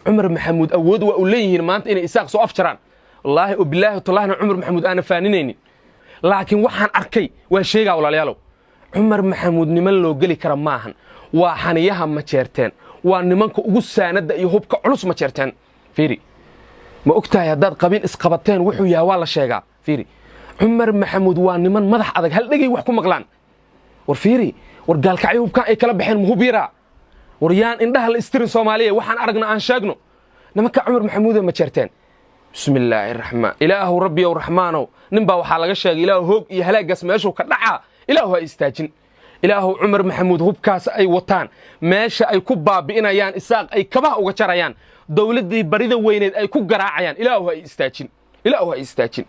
عمر محمود أود وأوليه ما أنت إن إساق سو أفشران والله وبالله طلعنا عمر محمود أنا فانيني لكن وحن أركي وشيء ولا ليالو عمر محمود نمن لو قلي كرم ماهن وحنيها ما شرتين ونمنك وجسنا ده يهوب كعلوس ما شرتين فيري ما أكتها يا دار قبيل إسقابتين وحو يا والله شيء فيري عمر محمود ونمن مدح أدق هل نجي وحكم مغلان ورفيري ورجال كعيوب كان يكلب بحين مهوبيرا وريان إنها الاستر الصومالية وحن أرجنا عن شاقنو نمك عمر محمود ما شرتين بسم الله الرحمن إله ربي ورحمانه نبا وحلقة شاق إله هوب يهلاك اسمه كدعاء إله يستاجن إله عمر محمود هوب كاس أي وطان ماشى أي كوبا بإنا يان إساق أي كبا وجريان دولة دي بريدة وين أي كوجرا عيان إله يستاجن إله يستاجن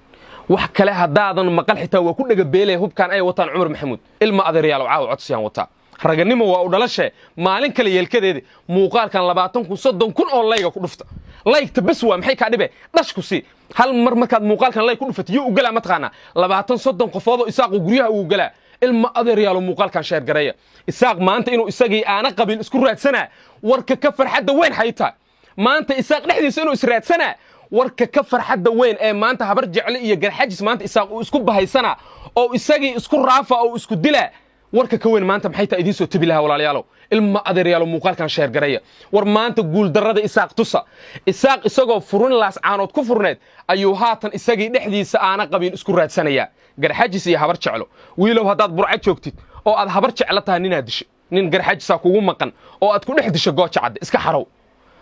وحكى لها دادا مقال حتى وكل جبيله هوب كان أي وطن عمر محمود إلما أدري يا لو عطسيان وطا رجنيمه وأودلشه مالين كلي يلكده موقال كان لبعتهم صدق كل أول لايق كنفته لايك تبسوا محي كعدبه دش كسي هل مر كان موقال كان لايك كنفت يو وجلا متقنا لبعتهم صدق قفاضه إساق وجريها وجلا إلما أدري يا لو موقال كان شهر جريه إساق ما أنت إنه إساقي أنا قبل إسكورات سنة ورك كفر حد وين حيتها ما أنت إساق نحدي سنة إسرات سنة ورك كفر حد وين ما أنت هبرجع لي يجر حجز ما أنت إساق وإسكوب بهاي سنة أو إساقي إسكور رافع أو إسكود دلا warka ka weyn maanta maxay tahay idin soo tabi lahaa walaalayaalow ilma adeeryaalo muuqaalkan sheer gareeya war maanta guul darrada isaaq tusa isaaq isagoo furun laas caanood ku furneed ayuu haatan isagii dhexdiisa aana qabin isku raadsanaya garxajis iyo habar jeclo wiilow hadaad burca joogtid oo aad habar jeclo tahay ninaad disho nin garxajisa kugu maqan oo aad ku dhex disho gooja cad iska xarow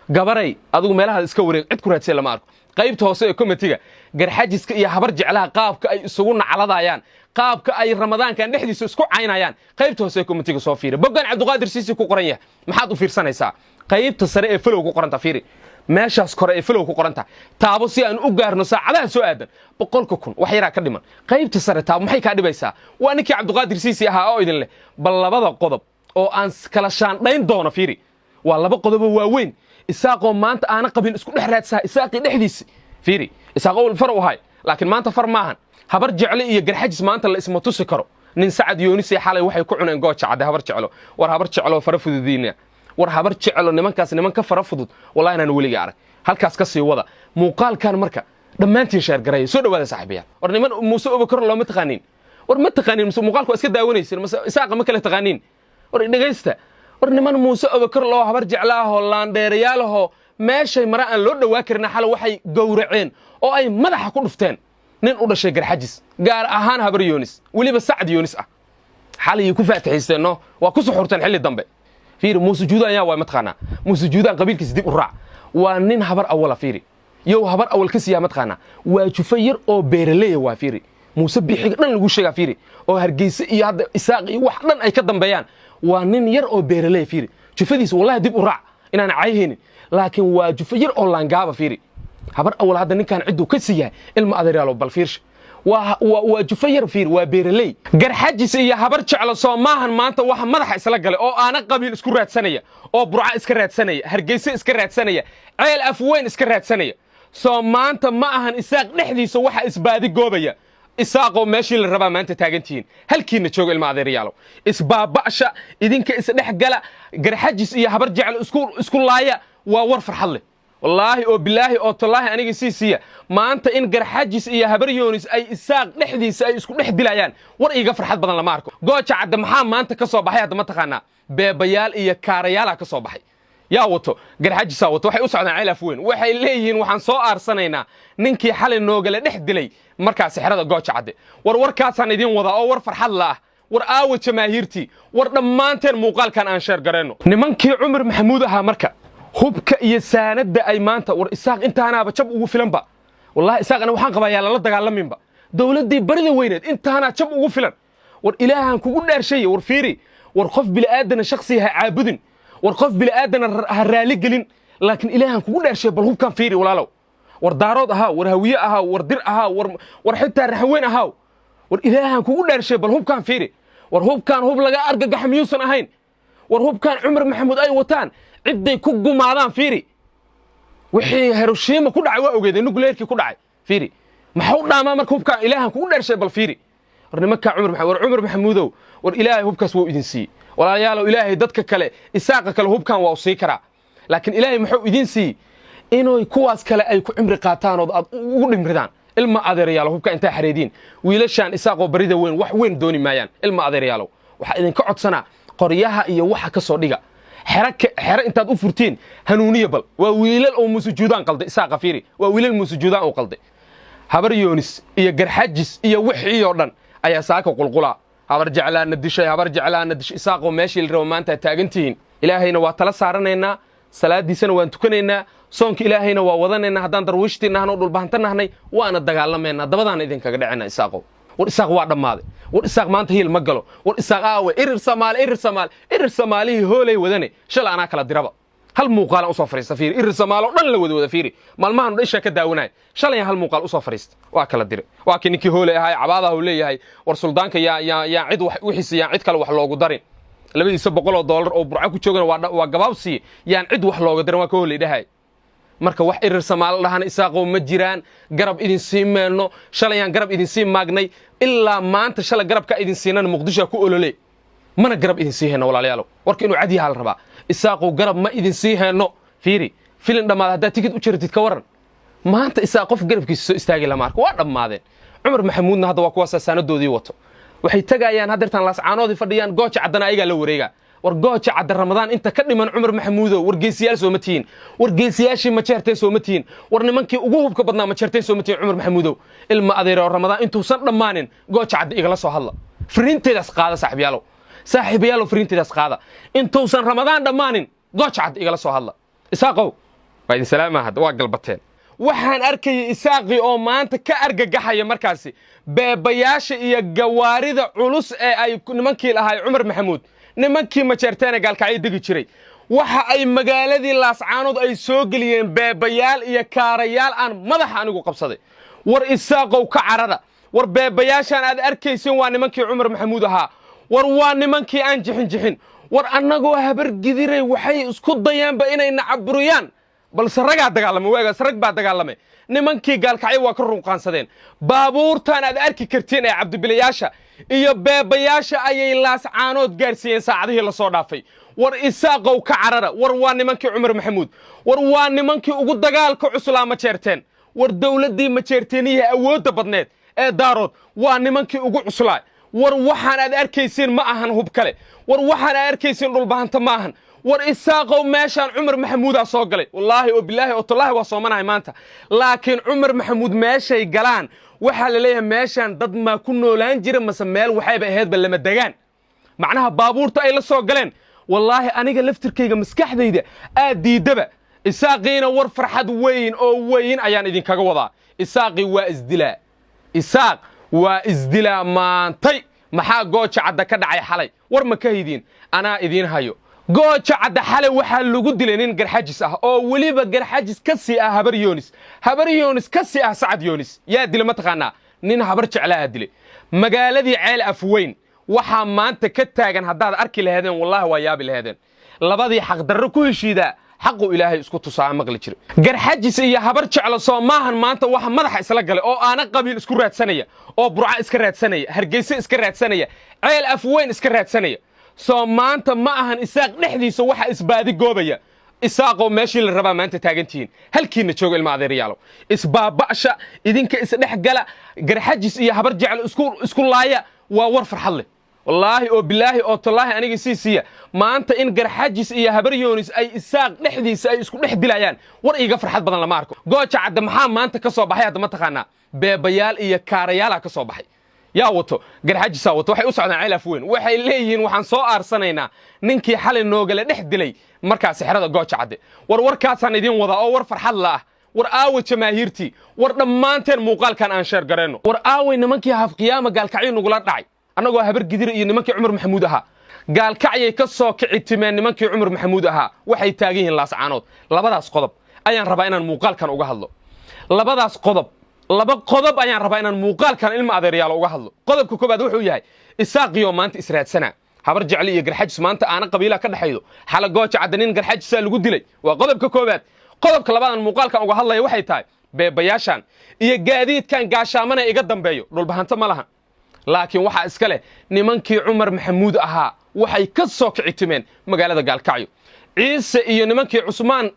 gabaray adigu meelaha iska wareeg cid ku raadsan lama arko qaybta hoose ee committee garxajiska iyo habar jeclaha qaabka ay isugu nacaladayaan qaabka ay ramadaankan dhexdiisa isku caynayaan qaybta hoose ee committee soo fiiri bogan Cabduqaadir Siisi ku qoran yahay maxaad u fiirsanaysaa qaybta sare ee flow ku qoranta fiiri meeshaas kore ee flow ku qoranta taabo si aan u gaarno saacadaha soo aadan 100,000 wax yara ka dhiman qaybta sare taabo maxay ka dhibaysaa waa ninkii Cabduqaadir Siisi ahaa oo idin leh bal labada qodob oo aan kala shaandhayn doono fiiri waa laba qodob oo waaweyn isaaqoo maanta aana qabin isku dhex raadsaa isaaqii dhexdiisa fiiri isaaqoo far u hay laakiin maanta far maahan habar jeclo iyo garxajis maanta la isma tusi karo nin Sacad Yoonis ee xalay waxay ku cuneen gooja cad habar jeclo war habar jeclo fara fududiina war habar jeclo nimankaas niman ka fara fudud wallahi inaan waliga arag halkaas ka sii wada muuqaalkan marka dhamaantiin sheer garay soo dhawaada saaxiibayaal war niman Muuse Abubakar loo ma taqaanin war ma taqaanin muuqaalku iska daawanaysan isaaqa ma kala taqaanin war dhageysta war niman Muuse Abubakar loo habar jeclaaho laandheerayaalaho meeshay mara aan loo dhawaa karina xal waxay gowraceen oo ay madaxa ku dhufteen nin u dhashay garxajis gaar ahaan habar Yoonis waliba Sacad Yoonis ah xalay ku faataxaysteeno waa ku suxurtan xilli dambe fiiri Muuse Juudaan yaa waa matqana Muuse Juudaan qabiilkiisa dib u raac waa nin habar awal fiiri yow habar awal ka siyaa matqana waa jufayir oo beeraley waa fiiri Muuse bixiga dhan lagu sheega fiiri oo Hargeysa iyo hadda isaaq iyo wax dhan ay ka dambeeyaan waa nin yar oo beeraley fiiri jufadiisa wallahi dib u raac inaan caayheen laakiin waa jufayir oo laangaaba fiiri habar awal hadda ninkan cidu ka siyaa ilma adeeryaalo bal fiirsh waa jufayir fiir waa beeraley garxajis iyo habar jeclo Soomahan maanta waxa madaxa isla galay oo aana qabiil isku raadsanaya oo burca iska raadsanaya Hargeysa iska raadsanaya ceel afweyn iska raadsanaya Soomaanta ma ahan isaaq dhexdiisa waxa isbaadi goobaya isaaqo meeshii la rabaa maanta taagantiin halkiina joogo ilma adeeryaalo isbaabasha idinka is dhex gala garxajis iyo habar jeclo isku laaya waa war farxad leh والله أو بالله أو تالله أنا جسيسية ما أنت إن جرحجس إيا هبر يونس أي إساق نحديس أي إسكو نحدي لعيان ور إيجا فرحات بدن لماركو جوتش عد محام ما أنت كصوبحي هذا ما تخنا ببيال إيا كاريالا كصوبحي يا وطو جرحجس وطو وحي أسعد عيلة فوين وحي ليهن وحن صار سنينا ننكي حل النوجل نحدي لي مركز سحر هذا جوتش عد ور كاسان يدين وضع أو ور فرحات الله ور آوت جماهيرتي ور لما أنت المقال كان أنشر جرينو نمنكي عمر محمودها مركز hubka iyo saanada ay maanta war isaaq intaanaaba jab ugu filan ba wallahi isaaqana waxaan qabayaa la dagaalaminba dawladii barida weyneed intaana jab ugu filan war ilaahan kugu dhaarshay war fiiri war qof bil aadan shakhsi ha caabudin war qof bil aadan ha raali gelin laakiin ilaahan kugu dhaarshay bal hubkan fiiri walaalow war daarood aha war hawiye aha war dir aha war xitaa raxweyn aha war ilaahan kugu dhaarshay bal hubkan fiiri war hubkan hub laga argagax miyuusan ahayn war hubkan Umar Maxamuud ay wataan ciday ku gumaadaan fiiri wixii Hiroshima ku dhacay waa ogeeday nuclearki ku dhacay fiiri maxuu dhaamaa marka hubka ilaahan kugu dheershay bal fiiri war nimanka Umar Maxamuudow war ilaahay hubkaas wuu idin sii walaalayaal ilaahay dadka kale isaaqa kale hubkan waa u sii karaa laakiin ilaahay muxuu idin sii inay kuwaas kale ay ku cimri qaataan oo aad ugu dhimridaan ilma adeerayaal hubka inta xareediin wiilashan isaaqoo barida weyn wax weyn dooni maayaan ilma adeerayaal waxa idinka codsanaa qoryaha iyo waxa ka soo dhiga xera intaad u furtiin hanuuniya bal waa wiilal oo musujuudaan qalday isaaqa fiiri waa wiilal musujuudaan oo qalday habar yoonis iyo garxajis iyo wixii oo dhan ayaa saaka qulqula habar jeclaana dishay isaaqoo meeshii la rabo maanta taagantihiin ilaahayna waa tala saaranaynaa salaadiisana waan tukanaynaa soonka ilaahayna waa wadanaynaa haddaan darwiishtiinahno dhulbaantanahnay waana dagaalameynaa dabadaan idinkaga dhacina isaaqow war isaaq waa dhammaaday war isaaq maanta hiil ma galo war isaaq aawe irir soomaalihii hoolay wadane shalay anaa kala diraba hal muuqaalan usoo fariista fiiri irir soomaaloo dhan la wada fiiri maalmahan dhisha ka daawanaya shalay hal muuqaal usoo fariista waa kala dire waa kii ninkii hoolay ahaa cabaadaha uu leeyahay war suldaanka yaa cid wixiisa yaan cid kale wax loogu darin $200 oo burco ku joogana waa gabaabsi yaan cid wax looga darin waa ka hoolay dhahay marka wax irir samaal dhahan isaaqoo ma jiraan garab idin siimeeno shalayaan garab idin sii maagnay ilaa maanta shalay garabka idin siinana muqdisho ku olole mana garab idin sii heeno walaalayaal warka inuu cadi hal rabaa isaaqoo garab ma idin sii heeno fiiri filin dhamaad hadaa tikid u jirtid ka waran maanta isaaq qof garabkiisa soo istaagay lama arko waa dhamaadeen Umar Maxamuudna hadda waa kuwa saanadoodii wato waxay tagayaan hadeertan laascaanoodii fadhiyaan gooja cadana ayaga la wareega war gooja cad Ramadaan inta ka dhiman Umar Maxamuudo wargeesiyaal soo matiin wargeesiyaashii ma jeertay soo matiin war nimankii ugu hubka badnaa ma jeertay soo matiin Umar Maxamuudo ilma adeero Ramadaan intuu san dhamaanin gooja cad igala soo hadla fariinteedas qaada saaxiibayaal fariinteedas qaada intuu san Ramadaan dhamaanin gooja cad igala soo hadla isaaqow baydin salaama had waa galbateen waxaan arkay isaaqi oo maanta ka argagaxaya markaasi beebayaasha iyo gawaarida culus ee ay nimankii lahaay Umar Maxamuud nimankii ma jeerteena gaalkacay digi jiray waxa ay magaaladii laascaanood ay soo galiyeen beebayaal iyo kaarayaal aan madax anigu qabsaday war isaaqow ka carada war beebayaashan aad arkaysin waa nimankii Umar Maxamuud ahaa war waa nimankii aan jixin war annagoo habar gidiray waxay isku dayaanba inay nacaburiyaan balse ragaa dagaalamay waagas rag baa dagaalamay nimankii gaalkacay waa ka runqaansadeen baabuurtan aad arki kartiin ee cabdibilayaasha iyo beebayaasha ayay laascaanood gaarsiiyeen saacadihii la soo dhaafay war isaaqow ka carara war waa nimankii Umar Maxamuud war waa nimankii ugu dagaalka cuslaa ma jeerteen war dawladii ma jeerteeniye awoodda badneed ee daarood waa nimankii ugu cuslaa war waxaan aad arkaysiin ma ahan hub kale war waxaan aad arkaysiin dhulbaanta ma ahan war isaaqow meeshaan Umar Maxamuud soo galay wallahi oo billahi oo tallahi waa soomanahay maanta laakiin Umar Maxamuud meeshay galaan waxa la leeyahay meeshaan dad ma ku noolaan jira mase meel waxayba ahayd lama dagaan macnaha baabuurta ay la soo galeen wallahi aniga laftirkayga maskaxdayda aad diidaba isaaqiina war farxad weyn oo weyn ayaan idin kaga wadaa isaaqi waa isdilaa maantay maxaa gooja cadda ka dhacay xalay war ma ka hidin ana idin hayo gooja cadda xalay waxa lagu dilay nin garxajis ah oo waliba garxajis ka sii ah habar yoonis ka sii ah Sacad Yoonis yaa dilay ma taqaana nin habar jeclaa dilay magaaladii ceel afweyn waxa maanta ka taagan hadaad arki lahaydeen wallahi waa yaabi lahaydeen labadii xaq darro ku heshiida xaqu ilaahay isku tusaa maqli jiray garxajis iyo habar jeclo Soomahan maanta waxa madaxa isla galay oo aana qabiil isku raadsanaya oo burca iska raadsanaya hargeysa iska raadsanaya ceel afweyn iska raadsanaya soo maanta ma ahan isaaq dhexdiisa waxa isbaadi goobaya isaaqo meeshii la rabaa maanta taagantiin halkiina jooga ilma adeerayaal isbaabasha idinka isdhex gala garxajis iyo habar jeclo isku laaya waa war farxad leh wallahi oo billahi oo tallahi aniga siisiya maanta in garxajis iyo habar yoonis ay isaaq dhexdiisa ay isku dhex dilayaan war iiga farxad badan lama arko gooja cadda maxaa maanta ka soo baxay hadda ma taqaana beebayaal iyo kaarayaal ka soo baxay yaa wato garxajisa wato waxay u socdaan ceel afweyn waxay leeyihiin waxaan soo aarsanaynaa ninkii xalay noogala dhex dilay markaas xirada gooja cadde warkaasaan idin wada oo war farxad la ah war aawe jamaahiirtii war dhammaanteen muuqaalkan aan sheer gareeno war aawe nimankii hafqiyaama gaalkacyo nugula dhacay annagoo habar gidir iyo nimankii Umar Maxamuud ahaa gaalkacyay ka soo kicitimeen nimankii Umar Maxamuud ahaa waxay taagan yihiin laascaanood labadaas qodob ayaan rabaa inaan muuqaalkan uga hadlo laba qodob ayaan rabaa inaan muuqaalkan ilma adeerayaal uga hadlo qodobka koobaad wuxuu yahay isaaqiyo maanta israadsana habar jecli iyo garxajis maanta aana qabiila ka dhaxaydo xala gooja cadanin garxajisa lagu dilay waa qodobka koobaad qodobka labaad aan muuqaalkan uga hadlayo waxay tahay beebayaashan iyo gaadiidkan gaashaamana iga dambeeyo dhulbahanta ma lahan laakiin waxa iska leh nimankii Umar Maxamuud ahaa waxay ka soo kicitimeen magaalada gaalkacyo ciise iyo nimankii Cusmaan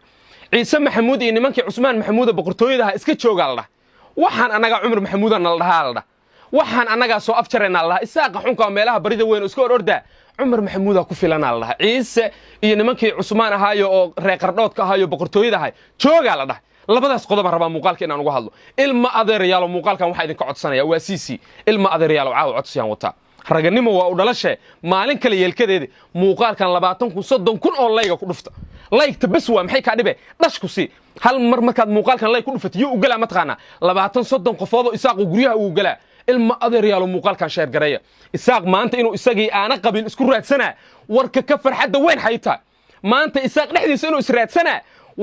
ciise maxamuud iyo nimankii cusmaan maxamuuda boqortooyadaha iska joogaa la dhaha waxaan annagaa cumar maxamuudana la dhahaa la dhaha waxaan annagaa soo afjaraynaa la dhaha isaaqa xunka meelaha barida weyn oo iska orordaa cumar maxamuuda ku filanaa la dhaha ciise iyo nimankii cusmaan ahaayo oo reer qardhoodka ahaayo boqortooyada ahay joogaa la dhaha labadaas qodob rabaa muuqaalka inaan uga hadlo ilma adeerayaalo muuqaalkan waxaa idinka codsanaya waa siisi ilma adeerayaalo caawa codsiyaan wataa raganimo waa u dhalashe maalin kale yeelkadeeda muuqaalkan 20 kun 30 kun oo layga ku dhufta laygta bas waa maxay ka dhibe dhash ku si hal mar markaad muuqaalkan layg ku dhufatiyo u galaa mataqaana 20 30 qofood oo isaaq guryaha uu galaa ilma adeerayaalo muuqaalkan sheer gareeya isaaq maanta inuu isagii aana qabiil isku raadsana warka ka farxadda weyn hayta maanta isaaq dhexdiisa inuu israadsana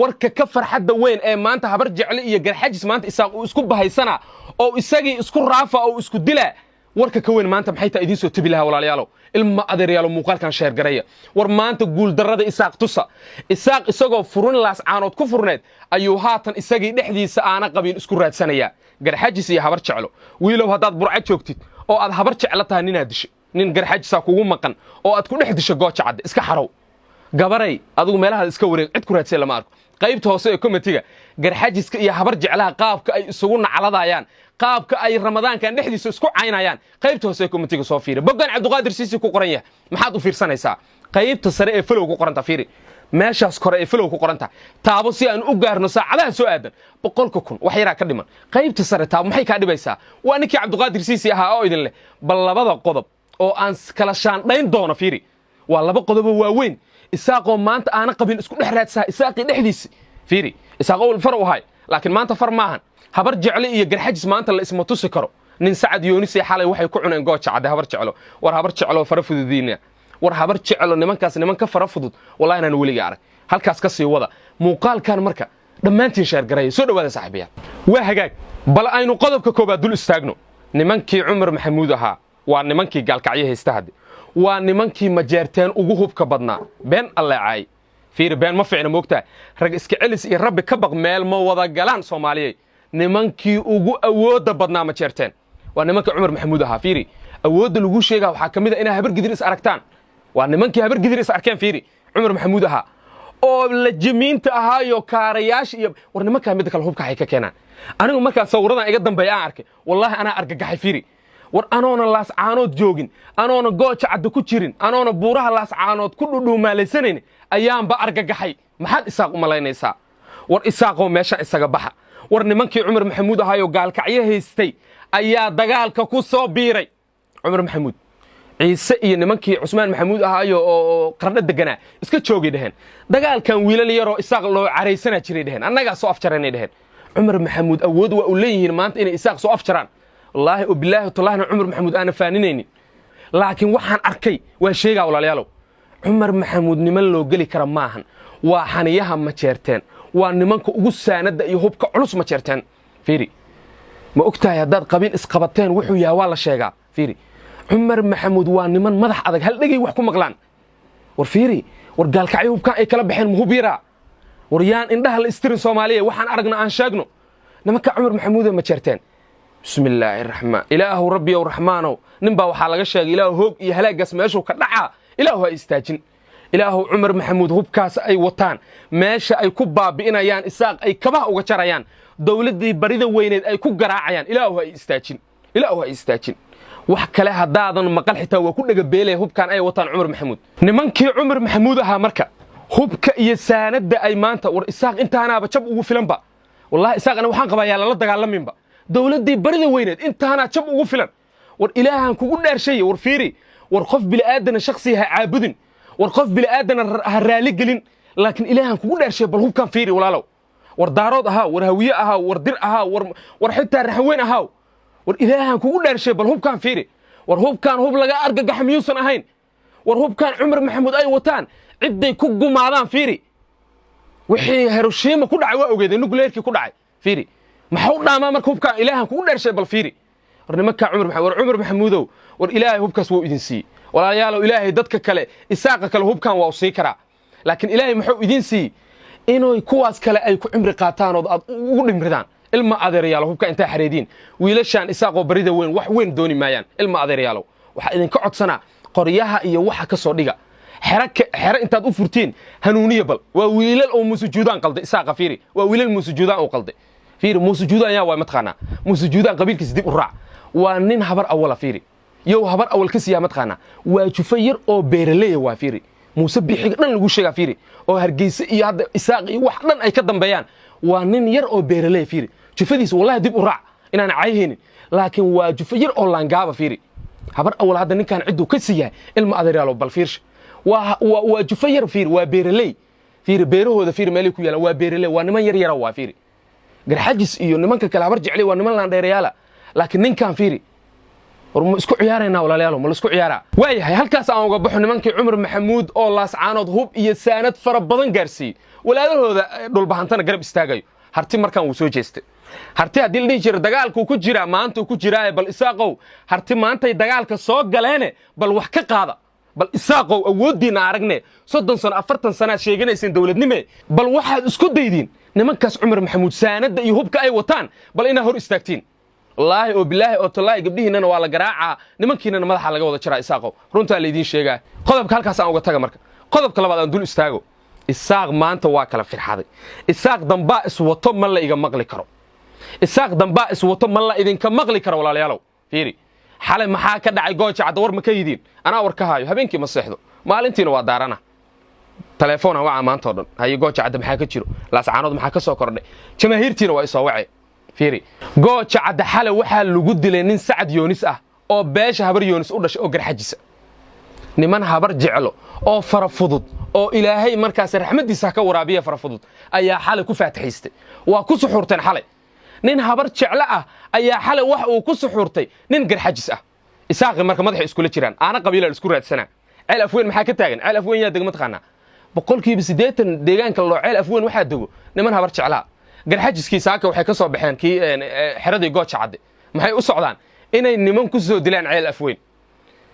warka ka farxadda weyn ee maanta habar jecel iyo garxajis maanta isaaq uu isku bahaysana oo isagii isku raafa oo isku dila warka ka weyn maanta maxay taa idin soo tabi lahaa walaalayaalo ilma adeerayaalo muuqaalkan sheer gareeya war maanta guul darrada isaaq tusa isaaq isagoo furun laas caanood ku furneed ayuu haatan isagii dhexdiisa aana qabiil isku raadsanaya garxajis iyo habar jeclo wiilow haddaad burcad joogtid oo aad habar jeclo tahay ninaad disho nin garxajisa kugu maqan oo aad ku dhex disho gooja cadde iska xarow gabaray adigu meelaha iska wareeg cid ku raadsay lama arko qaybta hoose ee komitiga garxajiska iyo habar jeclaha qaabka ay isugu nacladayaan qaabka ay ramadaankan dhexdiisa isku caynayaan qaybta hoose ee komitiga soo fiiri bogan cabduqaadir siisi ku qoran yahay maxaad u fiirsanaysaa qaybta sare ee flow ku qoranta fiiri meeshaas kore ee flow ku qoranta taabo si aan u gaarno saacadaha soo aadan 100 kun wax yara ka dhiman qaybta sare taabo maxay ka dhibaysaa waa ninkii cabduqaadir siisi ahaa oo idin leh bal labada qodob oo aan kala shaandhayn doono fiiri waa laba qodob oo waaweyn isaaqoo maanta aana qabiil isku dhex raadsaa isaaqii dhexdiisa fiiri isaaqoo far u hay laakiin maanta far maahan habar jeclo iyo garxajis maanta la isma tusi karo nin sacad yoonis ee xalay waxay ku cuneen gooja cadde habar jeclo war habar jeclo fara fududiina war habar jeclo nimankaas niman ka fara fudud wallahi inaan weliga arag halkaas ka sii wada muuqaalkan marka dhammaantiin sheer gareeyo soo dhawaada saaxiibayaal waa hagaag bal aynu qodobka koobaad dul istaagno nimankii cumar maxamuud ahaa waa nimankii gaalkacyo haysta hadde waa nimankii majeerteen ugu hubka badnaa been alleecay fiir been ma fiicna moogtaa rag iska celis iyo rabbi ka baq meel ma wada galaan Soomaaliyeed nimankii ugu awooda badnaa majeerteen waa nimankii cumar maxamuud ahaa fiiri awooda lagu sheegaa waxa kamid ah inay habar gidir is aragtaan waa nimankii habar gidir is arkeen fiiri cumar maxamuud ahaa oo la jimiinta ahaayo kaarayaasha iyo war nimanka mid kale hubka ay ka keenaan anigu markaan sawiradan iga dambeeyay aan arkay wallahi ana argagaxay fiiri war anoona laas caanood joogin anoona gooja cadde ku jirin anoona buuraha laas caanood ku dhudhuumaalaysaneyn ayaanba argagaxay maxaad isaaq u malaynaysaa war isaaqoo meesha isaga baxa war nimankii cumar maxamuud ahaayo gaalkacyo haystay ayaa dagaalka ku soo biiray cumar maxamuud ciise iyo nimankii cusmaan maxamuud ahaayo oo qardho deganaa iska joogay dhaheen dagaalkan wiilal yaroo isaaq loo caraysanaa jiray dhaheen annagaa soo afjaraynay dhaheen cumar maxamuud awood waa u leeyihiin maanta inay isaaq soo afjaraan wallaahi oo bilaahi tallahna cumar maxamuud aana faaninaynin laakiin waxaan arkay waa sheegaa walaalayaalow cumar maxamuud niman loo geli kara maahan waa xaniyaha majeerteen waa nimanka ugu saanada iyo hubka culus majeerteen fiiri ma ogtahay haddaad qabiil isqabateen wuxuu yahay waa la sheegaa fiiri cumar maxamuud waa niman madax adag hal dhegay wax ku maqlaan war fiiri war gaalkacyo hubkaan ay kala baxeen muhub yaraa war yaan indhaha la istirin Soomaaliyeed waxaan aragna aan sheegno nimanka cumar maxamuud ee majeerteen بسم الله الرحمن إله ربي ورحمانه نبا وحال laga sheegay ilaahu hoog iyo halaagas meeshu ka dhaca ilaahu ay istaajin ilaahu Umar Maxamuud hubkaas ay wataan meesha ay ku baabiinayaan isaaq ay kabaha uga jarayaan dawladii barida weyneed ay ku garaacayaan ilaahu ay istaajin wax kale hadaadan maqal xitaa waa ku dhaga beelay hubkan ay wataan Umar Maxamuud nimankii Umar Maxamuud ahaa marka hubka iyo saanada ay maanta war isaaq intaanaaba jab ugu filanba wallahi isaaqana waxaan qabayaa la dagaalaminba dawladii barida weyneed intaana jab ugu filan war ilaahan kugu dhaarshay war fiiri war qof bil aadana shakhsi ha caabudin war qof bil aadana ha raali gelin laakiin ilaahan kugu dhaarshay bal hubkan fiiri walaalow war daarood ahaa war hawiye ahaa war dir ahaa war xitaa raxweyn ahaa war ilaahan kugu dhaarshay bal hubkan fiiri war hubkan hub laga argagax miyuusan ahayn war hubkan Umar Maxamuud ay wataan ciday ku gumaadaan fiiri wixii Hiroshima ku dhacay waa ogeeday nuclearkii ku dhacay fiiri maxuu dhaamaa marka hubka ilaahan kugu dhaarshay bal fiiri war nimanka Umar Maxamuudow war ilaahay hubkaas wuu idin sii walaalayaal ilaahay dadka kale isaaqa kale hubkan waa u sii karaa laakiin ilaahay muxuu idin sii inay kuwaas kale ay ku cimri qaataan oo aad ugu dhimridaan ilma adeerayaal hubka inta xareediin wiilashan isaaqoo barida weyn wax weyn dooni maayaan ilma adeerayaal waxa idin ka codsanaa qoryaha iyo waxa ka soo dhiga حرك أنت أفرتين هنونية بل وويل أو مسجودان قلد إساق فيري وويل مسجودان أو قلد فيري مسجودان يا ومتخنا مسجودان قبيل كسديب الرع ونين هبر أول فيري يو هبر أول كسي يا متخنا وشفير أو بيرلي وفيري مسبح حقنا الوشة فيري أو هرجيس ياد إساق وحنا أي كدم بيان ونين ير أو بيرلي فيري شوفيديس والله ديب الرع إن أنا عايهين لكن وشفير أو لانجابة فيري هبر أول هذا نين كان عدو كسيه المقدريالو بالفيرش وجفير فير وبيرلي فير بيره هذا فير مالك ويلا وبيرلي ونما يريرا وفيري قرحجس iyo nimanka kala barjic leh waa niman laan dheereeyala laakiin ninkan fiiri warma isku ciyaarayna walaalayaal ma la isku ciyaara waayahay halkaas aan uga baxo nimankii Umar Maxamuud oo laas caanood hub iyo saanad fara badan gaarsiiyay walaalahooda dhulbahantana garab istaagayo harti markan uu soo jeestay harti hadii la dhigi jiro dagaalku ku jira maanta ku jiraa bal isaaqow harti maanta dagaalka soo galeene bal wax ka qaada bal isaaqow awoodiina aragne 30 sano 40 sano sheeganaysan dawladnimo bal waxaad isku daydin nimankaas Umar Maxamuud saanada iyo hubka ay wataan bal ina hor istaagtiin wallahi oo billahi oo tallaahi gabdhihiina waa la garaaca nimankiina madaxa laga wada jiraa isaaqow runta la idin sheegaa qodobka halkaas aan uga taga marka qodobka labaad aan dul istaago isaaq maanta waa kala firxaday isaaq damba iswato ma la iga maqli karo isaaq damba iswato ma la idinka maqli karo walaalayaalow fiiri xalay maxaa ka dhacay gooja cad war ma ka yidin anaa war ka hayo habeenkii ma seexdo maalintiina waa daarana telefoon waa maanta oo dhan hay gooja cad maxaa ka jiro laas caanood maxaa ka soo kordhay jamaahiirtiina waa isoo wacay fiiri gooja cad xalay waxa lagu dilay nin Sacad Yoonis ah oo beesha habar Yoonis u dhashay oo garxajisa niman habar jeclo oo farafudud oo ilaahay markaas raxmadiisa ka waraabiya farafudud ayaa xalay ku faataxaystay waa ku suxurteen xalay nin habar jeclo ah ayaa xalay wax uu ku suxurtay nin garxajis ah isaaqi marka madaxa isku la jiraan aana qabiila isku raadsana ceel afweyn maxaa ka taagan ceel afweyn yaa degmad qana boqolkiiba 80 deegaanka loo ceel afweyn waxa dego niman habar jeclaa garxajiskii saaka waxay ka soo baxeen kii xiradii gooja cad maxay u socdaan inay niman ku soo dilaan ceel afweyn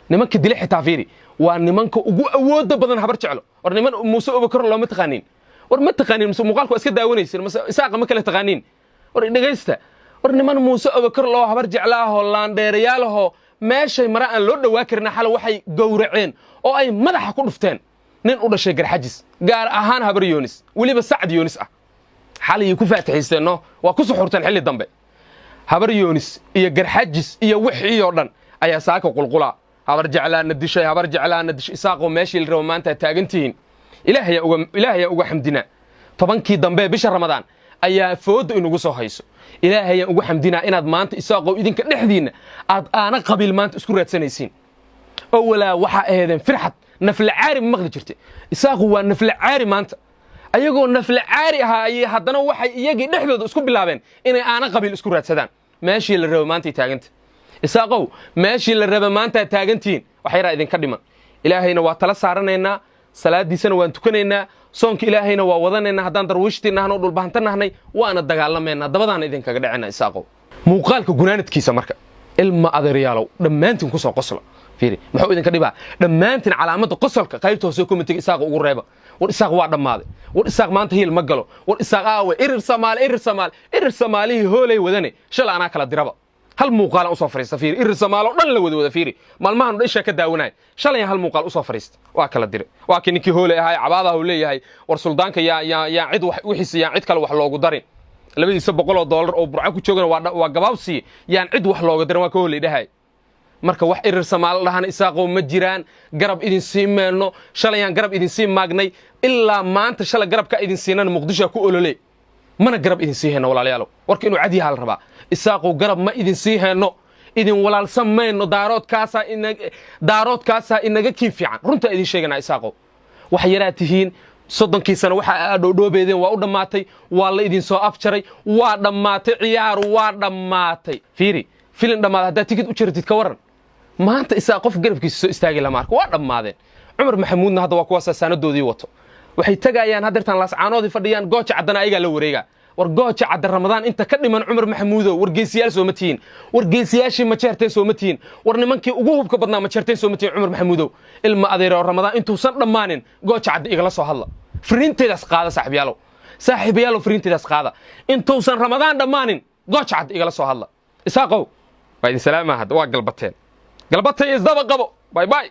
nimanka dilay xitaa fiiri waa nimanka ugu awooda badan habar jeclo war niman Muuse Abubakar loo ma taqaanin war ma taqaanin Muuse muuqaalku iska daawanaysan isaaqa ma kala taqaanin war dhageysta war niman Muuse Abubakar loo habar jeclaaho laan dheerayaalaho meeshay mara aan loo dhawaa karina xal waxay gowraceen oo ay madaxa ku dhufteen nin u dhashay garxajis gaar ahaan habar Yoonis waliba Sacad Yoonis ah xalay ku faataxaysteeno waa ku suxurteen xilli dambe habar Yoonis iyo garxajis iyo wixii oo dhan ayaa saaka qulqula habar jeclaana dishay habar jeclaana dish isaaqo meeshii la rabo maanta taagantiin ilaahay uga xamdina tobankii dambe bisha Ramadaan ayaa foodo inagu soo hayso ilaahay ugu xamdina inaad maanta isaaqo idinka dhexdiina aad aana qabiil maanta isku raadsanaysiin oo walaa waxa aheedeen firxad nafla caari maqli jirtay isaaqo waa nafla caari maanta ayagoo nafla caari ahaa haddana waxay iyagii dhexdooda isku bilaabeen inay aana qabiil isku raadsadaan meeshii la rabo maanta taaganta isaaqow meeshii la rabo maanta taagantiin waxa yara idinka dhiman ilaahayna waa tala saaranaynaa salaadiisana waan tukanaynaa soonka ilaahayna waa wadanaynaa haddaan darwiishtiinahno dhulbahantannahnay waana dagaalamaynaa dabadaana idinkaga dhacina isaaqow muuqaalka gunaanadkiisa marka ilma adeeryaalow dhammaantiin ku soo qosla fiiri maxuu idinka dhibaa dhammaantiin calaamadda qosolka qaybta hoose commentiga isaaq ugu reeba war isaaq waa dhammaaday war isaaq maanta hiil ma galo war isaaq aawe irir Soomaali hoolay wadane shal ana kala diraba hal muuqaal u soo fariista fiiri irir Soomaali oo dhan la wada fiiri maalmahan dhisha ka daawanay shalay hal muuqaal u soo fariista waa kala dire waa kinkii hoolay ahay cabaadaha uu leeyahay war suldaanka yaa cid wax wixii cid kale wax loogu darin $200 oo burca ku joogana waa gabaabsi yaan cid wax looga darin waa ka hoolay dhahay marka wax irir Soomaali dhahan isaaqo ma jiraan garab idin siimeeno shalayaan garab idin sii maagnay ilaa maanta shalay garabka idin siinana Muqdisho ku ololay mana garab idin sii heeno walaalayaal warka inuu cadi hal rabaa isaaqo garab ma idin sii heeno idin walaalsan meeno daaroodkaasa inaga kii fiican runta idin sheegana isaaqo wax yaraatihiin 30 sano waxa dhoobedeen waa u dhamaatay waa la idin soo afjaray waa dhamaatay ciyaar waa dhamaatay fiiri filim dhamaad hadda tikid u jirtid ka waran maanta isaa qof garabkiisa soo istaagay la marko waa dhamaadeen Umar Maxamuudna hadda waa kuwa saanadoodii wato waxay tagayaan hadeertan laas caanoodii fadhiyaan gooja cadana ayaga la wareega war gooja cad Ramadaan inta ka dhiman Umar Maxamuudo wargeesiyaal soo matiin wargeesiyaashii ma jeerteen soo matiin war nimankii ugu hubka badnaa ma jeerteen soo matiin Umar Maxamuudo ilma adeero Ramadaan intuu san dhamaanin gooja cad igala soo hadla fariinteedas qaada saaxiibayaalo fariinteedas qaada intuu san Ramadaan dhamaanin gooja cad igala soo hadla isaaqow باي سلامة هذا واقع البتين قلبتي يزدبق قبو باي باي